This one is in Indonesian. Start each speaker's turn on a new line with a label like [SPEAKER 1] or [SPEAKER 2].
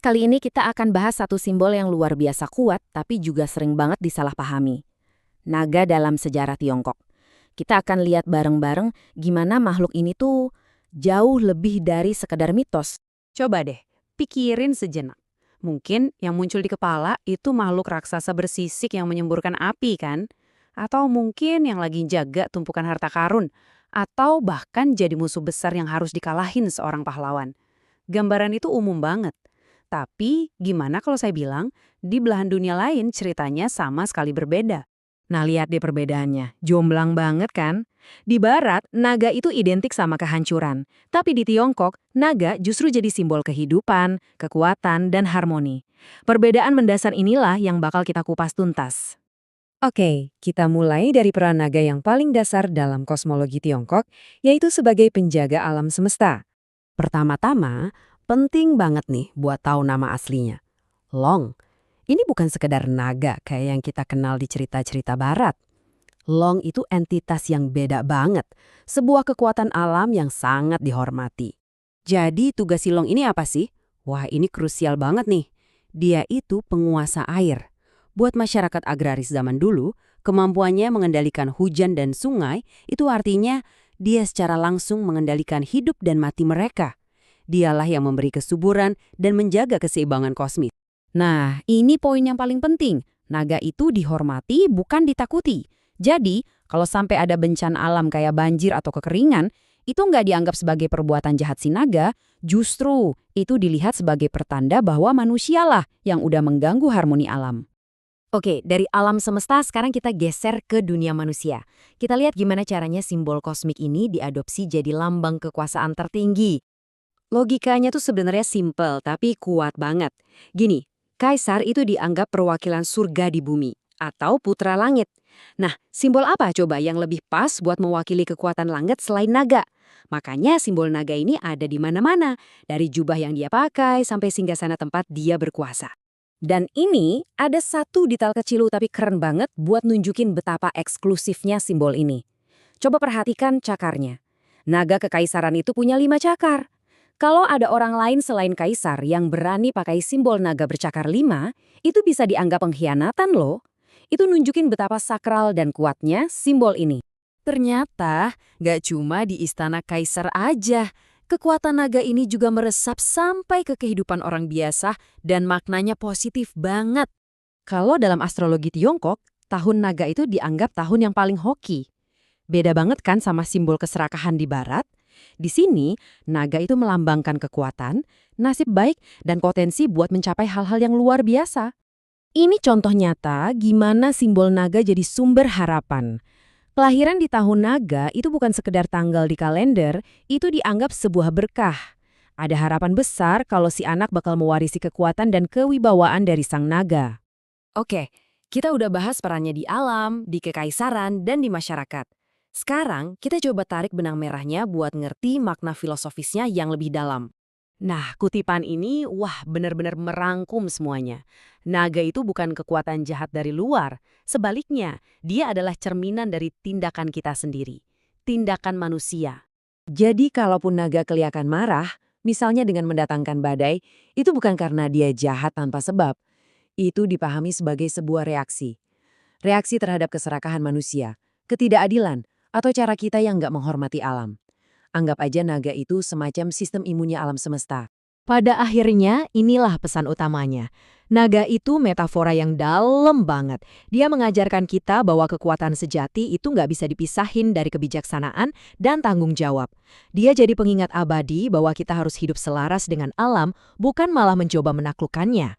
[SPEAKER 1] Kali ini kita akan bahas satu simbol yang luar biasa kuat tapi juga sering banget disalahpahami. Naga dalam sejarah Tiongkok. Kita akan lihat bareng-bareng gimana makhluk ini tuh jauh lebih dari sekedar mitos.
[SPEAKER 2] Coba deh, pikirin sejenak. Mungkin yang muncul di kepala itu makhluk raksasa bersisik yang menyemburkan api kan? Atau mungkin yang lagi jaga tumpukan harta karun. Atau bahkan jadi musuh besar yang harus dikalahin seorang pahlawan. Gambaran itu umum banget. Tapi gimana kalau saya bilang, di belahan dunia lain ceritanya sama sekali berbeda.
[SPEAKER 1] Nah, lihat deh perbedaannya. Jomblang banget kan? Di barat, naga itu identik sama kehancuran. Tapi di Tiongkok, naga justru jadi simbol kehidupan, kekuatan, dan harmoni. Perbedaan mendasar inilah yang bakal kita kupas tuntas.
[SPEAKER 3] Oke, kita mulai dari peran naga yang paling dasar dalam kosmologi Tiongkok, yaitu sebagai penjaga alam semesta. Pertama-tama, penting banget nih buat tahu nama aslinya. Long. Ini bukan sekedar naga kayak yang kita kenal di cerita-cerita barat. Long itu entitas yang beda banget, sebuah kekuatan alam yang sangat dihormati. Jadi tugas si Long ini apa sih? Wah, ini krusial banget nih. Dia itu penguasa air. Buat masyarakat agraris zaman dulu, kemampuannya mengendalikan hujan dan sungai itu artinya dia secara langsung mengendalikan hidup dan mati mereka. Dialah yang memberi kesuburan dan menjaga keseimbangan kosmis. Nah, ini poin yang paling penting. Naga itu dihormati, bukan ditakuti. Jadi, kalau sampai ada bencana alam kayak banjir atau kekeringan, itu nggak dianggap sebagai perbuatan jahat si naga, justru itu dilihat sebagai pertanda bahwa manusialah yang udah mengganggu harmoni alam. Oke, dari alam semesta sekarang kita geser ke dunia manusia. Kita lihat gimana caranya simbol kosmik ini diadopsi jadi lambang kekuasaan tertinggi. Logikanya tuh sebenarnya simpel tapi kuat banget. Gini, kaisar itu dianggap perwakilan surga di bumi atau putra langit. Nah, simbol apa coba yang lebih pas buat mewakili kekuatan langit selain naga? Makanya simbol naga ini ada di mana-mana, dari jubah yang dia pakai sampai singgasana tempat dia berkuasa. Dan ini ada satu detail kecil tapi keren banget buat nunjukin betapa eksklusifnya simbol ini. Coba perhatikan cakarnya. Naga kekaisaran itu punya 5 cakar. Kalau ada orang lain selain kaisar yang berani pakai simbol naga bercakar 5, itu bisa dianggap pengkhianatan loh. Itu nunjukin betapa sakral dan kuatnya simbol ini. Ternyata gak cuma di istana kaisar aja. Kekuatan naga ini juga meresap sampai ke kehidupan orang biasa dan maknanya positif banget. Kalau dalam astrologi Tiongkok, tahun naga itu dianggap tahun yang paling hoki. Beda banget kan sama simbol keserakahan di barat? Di sini, naga itu melambangkan kekuatan, nasib baik, dan potensi buat mencapai hal-hal yang luar biasa. Ini contoh nyata gimana simbol naga jadi sumber harapan. Kelahiran di tahun naga itu bukan sekedar tanggal di kalender, itu dianggap sebuah berkah. Ada harapan besar kalau si anak bakal mewarisi kekuatan dan kewibawaan dari sang naga. Oke, kita udah bahas perannya di alam, di kekaisaran, dan di masyarakat. Sekarang, kita coba tarik benang merahnya buat ngerti makna filosofisnya yang lebih dalam. Nah, kutipan ini, wah benar-benar merangkum semuanya. Naga itu bukan kekuatan jahat dari luar. Sebaliknya, dia adalah cerminan dari tindakan kita sendiri. Tindakan manusia. Jadi, kalaupun naga kelihatan marah, misalnya dengan mendatangkan badai, itu bukan karena dia jahat tanpa sebab. Itu dipahami sebagai sebuah reaksi. Reaksi terhadap keserakahan manusia, ketidakadilan, atau cara kita yang nggak menghormati alam. Anggap aja naga itu semacam sistem imunnya alam semesta. Pada akhirnya, inilah pesan utamanya. Naga itu metafora yang dalam banget. Dia mengajarkan kita bahwa kekuatan sejati itu nggak bisa dipisahin dari kebijaksanaan dan tanggung jawab. Dia jadi pengingat abadi bahwa kita harus hidup selaras dengan alam, bukan malah mencoba menaklukkannya.